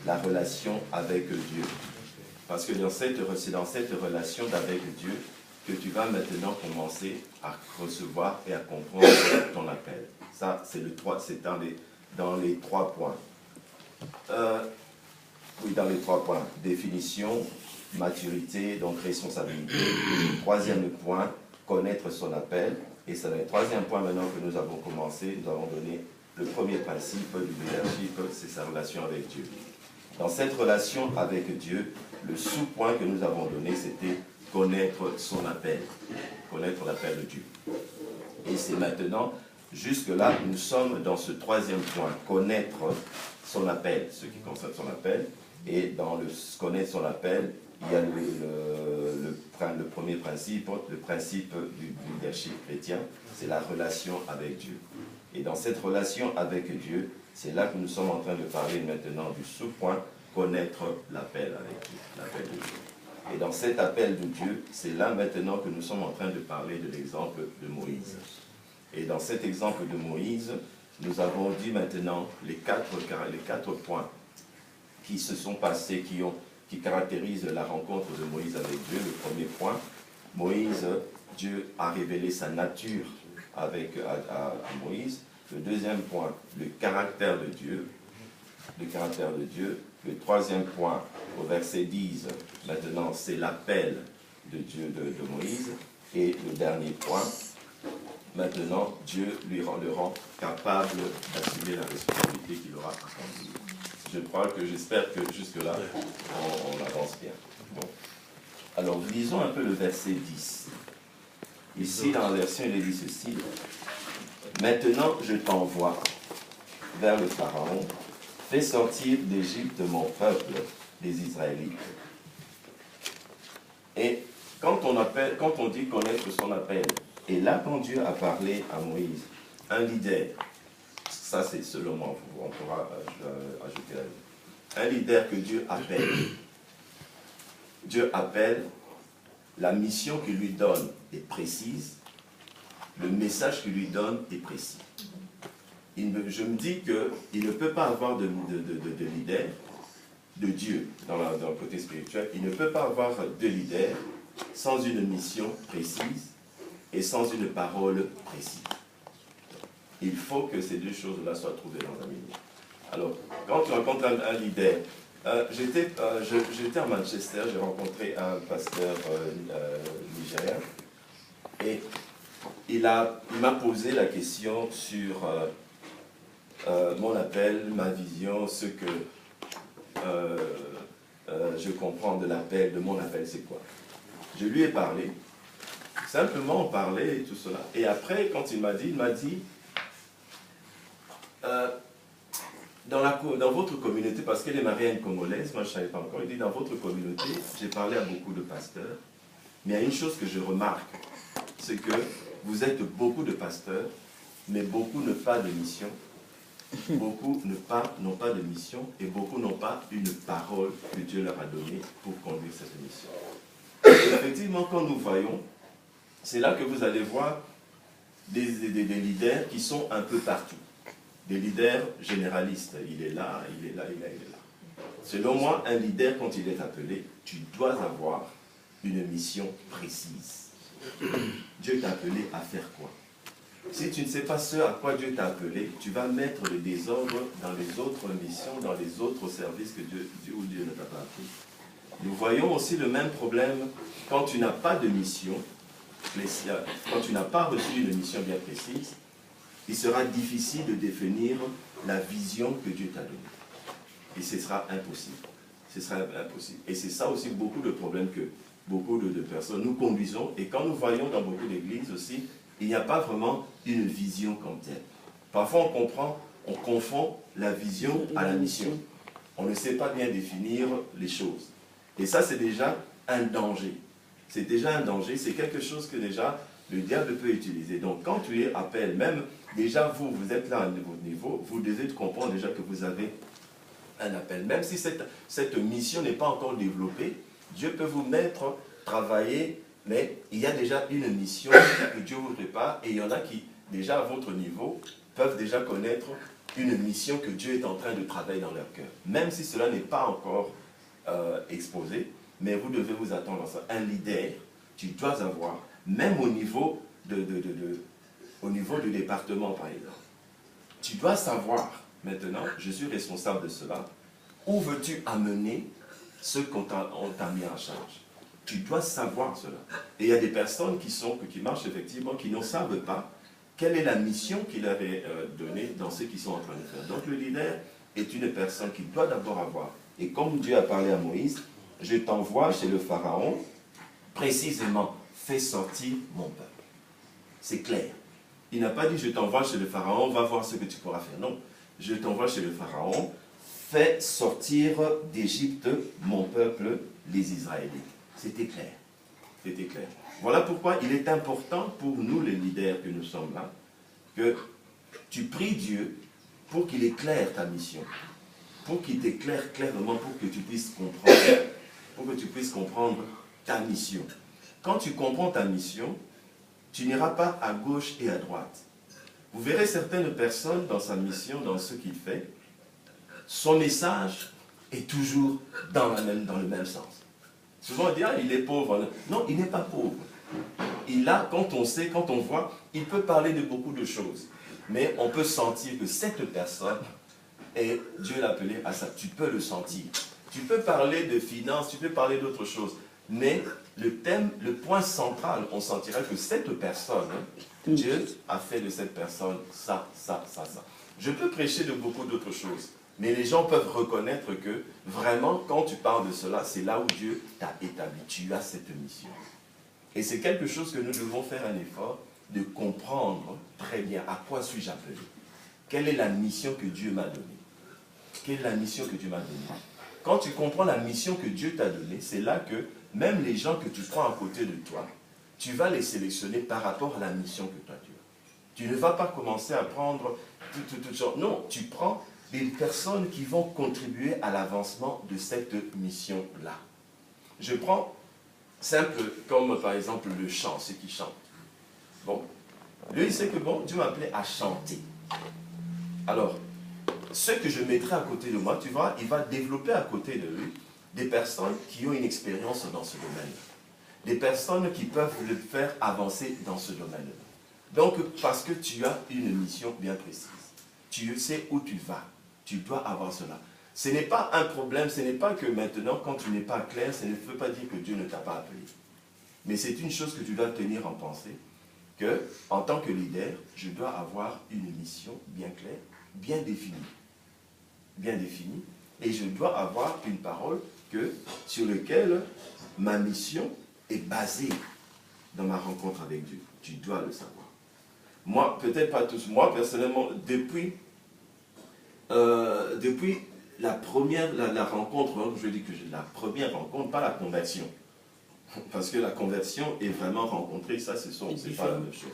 la relation avec Dieu. Parce que c'est dans cette relation avec Dieu que tu vas maintenant commencer à recevoir et à comprendre ton appel. Ça, c'est dans les 3 points. Oui, dans les 3 points. Définition, maturité, donc responsabilité. 3e point, connaître son appel. Et c'est le 3e point maintenant que nous avons commencé. Nous avons donné le premier principe du leadership, c'est sa relation avec Dieu. Dans cette relation avec Dieu, le sous-point que nous avons donné, c'était connaître son appel. Connaître l'appel de Dieu. Et c'est maintenant, jusque-là, nous sommes dans ce 3e point, connaître son appel, ce qui concerne son appel. Et dans le connaître son appel, il y a le premier principe, le principe du leadership chrétien, c'est la relation avec Dieu. Et dans cette relation avec Dieu, c'est là que nous sommes en train de parler maintenant du sous-point, connaître l'appel avec Dieu, l'appel de Dieu. Et dans cet appel de Dieu, c'est là maintenant que nous sommes en train de parler de l'exemple de Moïse. Et dans cet exemple de Moïse, nous avons dit maintenant les quatre points qui se sont passés, qui caractérisent la rencontre de Moïse avec Dieu. Le premier point, Moïse, Dieu a révélé sa nature à Moïse. Le 2e point, le caractère de Dieu. Le caractère de Dieu. Le 3e point, au verset 10, maintenant, c'est l'appel de Dieu de Moïse. Et le dernier point, maintenant, Dieu le rend capable d'assumer la responsabilité qu'il aura accomplie. J'espère que jusque-là, on avance bien. Bon. Alors, lisons un peu le verset 10. Ici, dans la version, il est dit ceci. Maintenant, je t'envoie vers le Pharaon. Fais sortir d'Égypte mon peuple, les Israélites. Et quand on dit connaître son appel, et là quand Dieu a parlé à Moïse, un leader, ça c'est selon moi, on pourra ajouter un leader que Dieu appelle. Dieu appelle, la mission qu'il lui donne est précise, le message qu'il lui donne est précis. Je me dis qu'il ne peut pas avoir de leader, de Dieu, dans le côté spirituel, il ne peut pas avoir de leader sans une mission précise et sans une parole précise. Il faut que ces 2 choses-là soient trouvées dans un milieu. Alors, quand tu rencontres un leader, j'étais à Manchester, j'ai rencontré un pasteur nigérien, et il m'a posé la question sur mon appel, ma vision, ce que je comprends de l'appel, de mon appel, c'est quoi. Je lui ai parlé, simplement on parlait et tout cela. Et après, quand il m'a dit, dans votre communauté, parce qu'elle est mariée à une Congolaise, moi je ne savais pas encore, il dit, dans votre communauté, j'ai parlé à beaucoup de pasteurs, mais il y a une chose que je remarque, c'est que vous êtes beaucoup de pasteurs, mais beaucoup n'ont pas de mission. Beaucoup n'ont pas de mission et beaucoup n'ont pas une parole que Dieu leur a donnée pour conduire cette mission. Et effectivement, quand nous voyons, c'est là que vous allez voir des leaders qui sont un peu partout. Des leaders généralistes. Il est là, il est là, il est là, il est là. Selon moi, un leader, quand il est appelé, tu dois avoir une mission précise. Dieu t'a appelé à faire quoi? Si tu ne sais pas ce à quoi Dieu t'a appelé, tu vas mettre le désordre dans les autres missions, dans les autres services que Dieu ne t'a pas appelé. Nous voyons aussi le même problème quand tu n'as pas de mission, quand tu n'as pas reçu une mission bien précise, il sera difficile de définir la vision que Dieu t'a donnée. Et ce sera impossible. Ce sera impossible. Et c'est ça aussi beaucoup de problèmes que beaucoup de personnes nous conduisons. Et quand nous voyons dans beaucoup d'églises aussi, il n'y a pas vraiment une vision comme telle. Parfois on confond la vision à la mission. On ne sait pas bien définir les choses. Et ça c'est déjà un danger. C'est déjà un danger, c'est quelque chose que déjà le diable peut utiliser. Donc quand tu es appelé, même déjà vous êtes là à votre niveau, vous devez comprendre déjà que vous avez un appel. Même si cette mission n'est pas encore développée, Dieu peut vous mettre, travailler, mais il y a déjà une mission que Dieu vous prépare et il y en a qui, déjà à votre niveau, peuvent déjà connaître une mission que Dieu est en train de travailler dans leur cœur. Même si cela n'est pas encore exposé, mais vous devez vous attendre à ça. Un leader, tu dois avoir, même au niveau du département par exemple, tu dois savoir, maintenant, je suis responsable de cela, où veux-tu amener ceux qu'on t'a mis en charge? Tu dois savoir cela. Et il y a des personnes qui marchent effectivement, qui ne savent pas quelle est la mission qu'il leur est donnée dans ce qu'ils sont en train de faire. Donc le leader est une personne qui doit d'abord avoir. Et comme Dieu a parlé à Moïse, je t'envoie chez le Pharaon, précisément, fais sortir mon peuple. C'est clair. Il n'a pas dit je t'envoie chez le Pharaon, va voir ce que tu pourras faire. Non, je t'envoie chez le Pharaon, fais sortir d'Égypte mon peuple, les Israélites. C'était clair. C'était clair. Voilà pourquoi il est important pour nous, les leaders que nous sommes là, que tu pries Dieu pour qu'il éclaire ta mission, pour qu'il t'éclaire clairement, pour que tu puisses comprendre ta mission. Quand tu comprends ta mission, tu n'iras pas à gauche et à droite. Vous verrez certaines personnes dans sa mission, dans ce qu'il fait, son message est toujours dans le même sens. Souvent on dit, ah, il est pauvre. Non, il n'est pas pauvre. Il a, quand on sait, quand on voit, il peut parler de beaucoup de choses. Mais on peut sentir que cette personne, et Dieu l'a appelé à ça, tu peux le sentir. Tu peux parler de finances, tu peux parler d'autres choses. Mais le thème, le point central, on sentira que cette personne, Dieu a fait de cette personne ça, ça, ça, ça. Je peux prêcher de beaucoup d'autres choses. Mais les gens peuvent reconnaître que vraiment, quand tu parles de cela, c'est là où Dieu t'a établi. Tu as cette mission. Et c'est quelque chose que nous devons faire un effort de comprendre très bien à quoi suis-je appelé. Quelle est la mission que Dieu m'a donnée? Quelle est la mission que Dieu m'a donnée? Quand tu comprends la mission que Dieu t'a donnée, c'est là que même les gens que tu prends à côté de toi, tu vas les sélectionner par rapport à la mission que toi tu as. Tu ne vas pas commencer à prendre toutes sortes. Non, tu prends des personnes qui vont contribuer à l'avancement de cette mission-là. Je prends simple, comme par exemple le chant, ceux qui chantent. Bon, lui, il sait que bon, Dieu m'a appelé à chanter. Alors, ceux que je mettrai à côté de moi, tu vois, il va développer à côté de lui des personnes qui ont une expérience dans ce domaine. Des personnes qui peuvent le faire avancer dans ce domaine. Donc, parce que tu as une mission bien précise. Tu sais où tu vas. Tu dois avoir cela. Ce n'est pas un problème, ce n'est pas que maintenant, quand tu n'es pas clair, ça ne veut pas dire que Dieu ne t'a pas appelé. Mais c'est une chose que tu dois tenir en pensée, que, en tant que leader, je dois avoir une mission bien claire, bien définie. Bien définie. Et je dois avoir une parole sur laquelle ma mission est basée dans ma rencontre avec Dieu. Tu dois le savoir. Moi, peut-être pas tous, moi personnellement, depuis la rencontre, je dis que la première rencontre, pas la conversion. Parce que la conversion est vraiment rencontrée, ça c'est pas la même chose.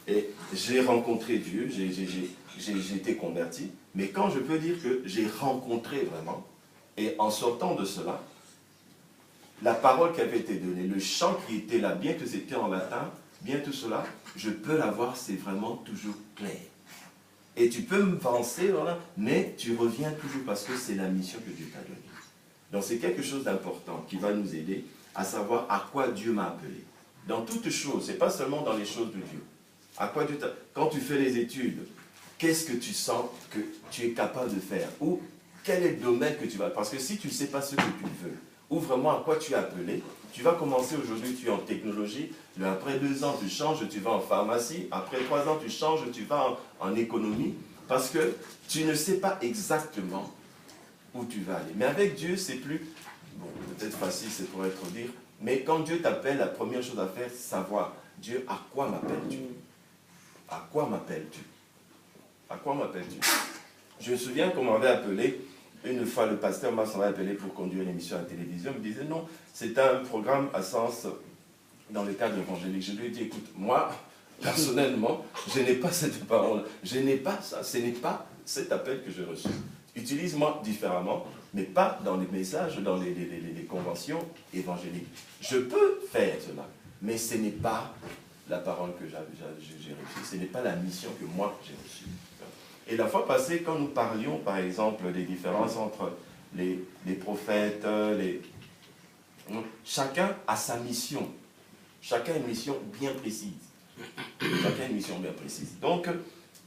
Et j'ai rencontré Dieu, j'ai été converti, mais quand je peux dire que j'ai rencontré vraiment, et en sortant de cela, la parole qui avait été donnée, le chant qui était là, bien que c'était en latin, bien tout cela, je peux l'avoir, c'est vraiment toujours clair. Et tu peux me penser, voilà, mais tu reviens toujours parce que c'est la mission que Dieu t'a donnée. Donc c'est quelque chose d'important qui va nous aider à savoir à quoi Dieu m'a appelé. Dans toutes choses, ce n'est pas seulement dans les choses de Dieu. À quoi Dieu t'a... Quand tu fais les études, qu'est-ce que tu sens que tu es capable de faire? Ou quel est le domaine que tu vas... Parce que si tu ne sais pas ce que tu veux, ou vraiment à quoi tu es appelé, tu vas commencer aujourd'hui, tu es en technologie, après 2 ans tu changes, tu vas en pharmacie, après 3 ans tu changes, tu vas en économie, parce que tu ne sais pas exactement où tu vas aller. Mais avec Dieu, c'est plus, bon, peut-être facile, c'est pour être dire, mais quand Dieu t'appelle, la première chose à faire, c'est savoir, Dieu, à quoi m'appelles-tu? À quoi m'appelles-tu? À quoi m'appelles-tu? Je me souviens qu'on m'avait appelé, une fois le pasteur m'a appelé pour conduire une émission à la télévision, il me disait non, c'est un programme à sens dans le cadre évangélique. Je lui ai dit, écoute, moi, personnellement, je n'ai pas cette parole, je n'ai pas ça, ce n'est pas cet appel que j'ai reçu. Utilise-moi différemment, mais pas dans les messages, dans les conventions évangéliques. Je peux faire cela, mais ce n'est pas la parole que j'ai reçue, ce n'est pas la mission que moi j'ai reçue. Et la fois passée, quand nous parlions, par exemple, des différences entre les prophètes, chacun a sa mission. Chacun a une mission bien précise. Chacun a une mission bien précise. Donc,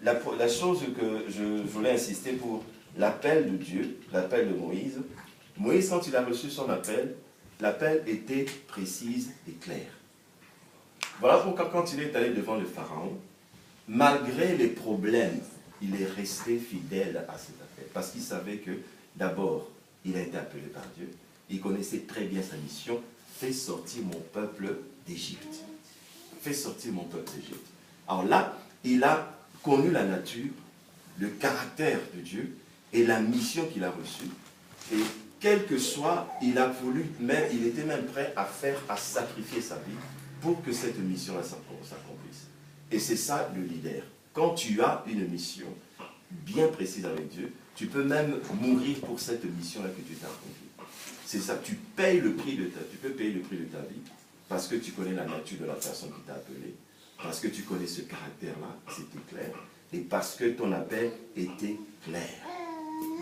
la chose que je voulais insister pour l'appel de Dieu, l'appel de Moïse, Moïse, quand il a reçu son appel, l'appel était précise et clair. Voilà pourquoi quand il est allé devant le Pharaon, malgré les problèmes, il est resté fidèle à cet appel. Parce qu'il savait que, d'abord, il a été appelé par Dieu. Il connaissait très bien sa mission. Fais sortir mon peuple d'Égypte. Fais sortir mon peuple d'Égypte. Alors là, il a connu la nature, le caractère de Dieu et la mission qu'il a reçue. Et quel que soit, il était même prêt à sacrifier sa vie pour que cette mission-là s'accomplisse. Et c'est ça le leader. Quand tu as une mission bien précise avec Dieu, tu peux même mourir pour cette mission-là que tu t'as accomplie. C'est ça, tu peux payer le prix de ta vie parce que tu connais la nature de la personne qui t'a appelé, parce que tu connais ce caractère-là, c'était clair, et parce que ton appel était clair.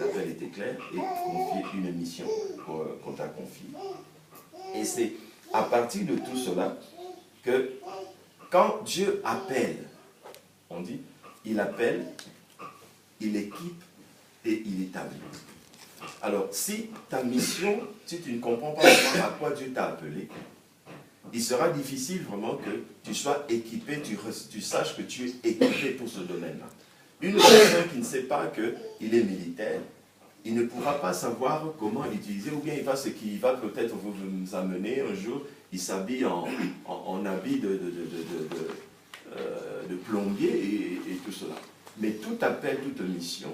L'appel était clair et confiait une mission qu'on t'a confiée. Et c'est à partir de tout cela que quand Dieu appelle, on dit, il appelle, il équipe et il établit. Alors, si ta mission, si tu ne comprends pas vraiment à quoi Dieu t'a appelé, il sera difficile vraiment que tu sois équipé, tu saches que tu es équipé pour ce domaine-là. Une personne qui ne sait pas qu'il est militaire, il ne pourra pas savoir comment l'utiliser, ou bien il va peut-être vous amener un jour, il s'habille en habit de plombier et tout cela. Mais tout appel, toute mission,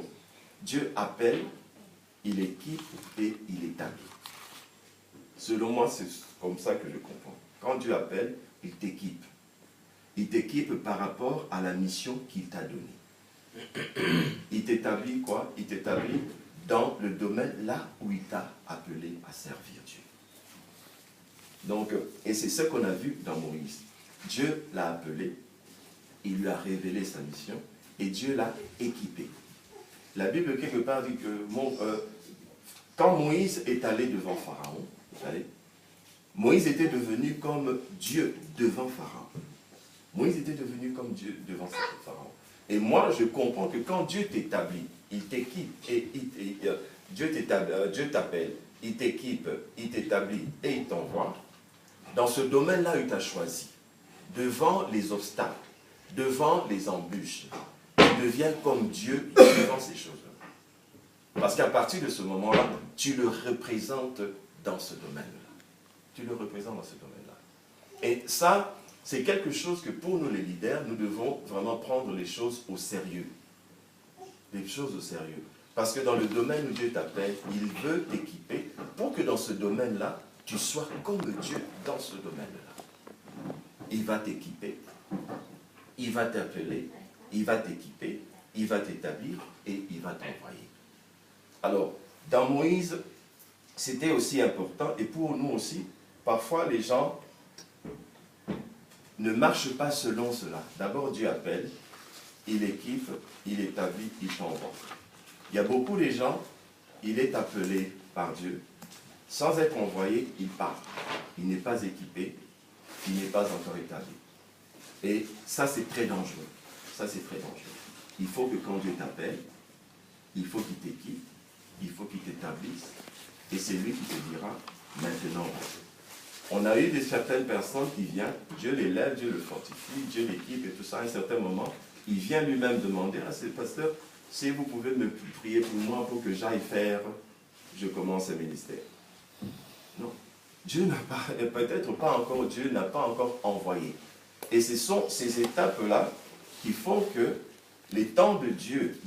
Dieu appelle, il équipe et il établit. Selon moi, c'est comme ça que je comprends. Quand Dieu appelle, il t'équipe. Il t'équipe par rapport à la mission qu'il t'a donnée. Il t'établit quoi? Il t'établit dans le domaine là où il t'a appelé à servir Dieu. Donc, et c'est ce qu'on a vu dans Moïse. Dieu l'a appelé, il lui a révélé sa mission et Dieu l'a équipé. La Bible quelque part dit que quand Moïse est allé devant Pharaon, Moïse était devenu comme Dieu devant Pharaon. Moïse était devenu comme Dieu devant Pharaon. Et moi, je comprends que quand Dieu t'établit, il t'équipe, et Dieu t'appelle, il t'équipe, il t'établit et il t'envoie, dans ce domaine-là, il t'a choisi. Devant les obstacles, devant les embûches, tu deviens comme Dieu devant ces choses-là. Parce qu'à partir de ce moment-là, tu le représentes dans ce domaine-là. Tu le représentes dans ce domaine-là. Et ça, c'est quelque chose que pour nous les leaders, nous devons vraiment prendre les choses au sérieux. Les choses au sérieux. Parce que dans le domaine où Dieu t'appelle, il veut t'équiper pour que dans ce domaine-là, tu sois comme Dieu dans ce domaine-là. Il va t'équiper, il va t'appeler, il va t'équiper, il va t'établir et il va t'envoyer. Alors, dans Moïse, c'était aussi important, et pour nous aussi, parfois les gens ne marchent pas selon cela. D'abord, Dieu appelle, il équipe, il établit, il t'envoie. Il y a beaucoup de gens, il est appelé par Dieu. Sans être envoyé, il part. Il n'est pas équipé, il n'est pas encore établi. Et ça, c'est très dangereux. Ça, c'est très dangereux. Il faut que quand Dieu t'appelle, il faut qu'il t'équipe, il faut qu'il t'établisse, et c'est lui qui te dira, maintenant. On a eu certaines personnes qui viennent, Dieu les lève, Dieu le fortifie, Dieu l'équipe et tout ça. À un certain moment, il vient lui-même demander à ce pasteur, si vous pouvez me prier pour moi pour que j'aille faire, je commence un ministère. Non. Dieu n'a pas, peut-être pas encore, Dieu n'a pas encore envoyé. Et ce sont ces étapes-là qui font que les temps de Dieu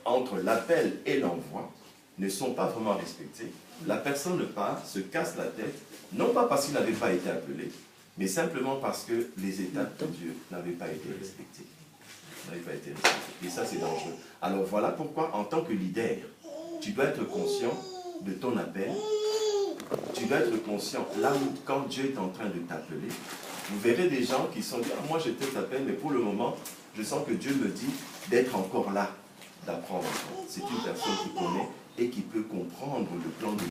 entre l'appel et l'envoi ne sont pas vraiment respectés. La personne part, se casse la tête, non pas parce qu'il n'avait pas été appelé, mais simplement parce que les étapes de Dieu n'avaient pas été respectées. Et ça, c'est dangereux. Alors voilà pourquoi, en tant que leader, tu dois être conscient de ton appel. Tu dois être conscient, là où, quand Dieu est en train de t'appeler, vous verrez des gens qui sont dit, ah, moi je t'appelle, mais pour le moment, je sens que Dieu me dit d'être encore là. d'apprendre. C'est une personne qui connaît et qui peut comprendre le plan de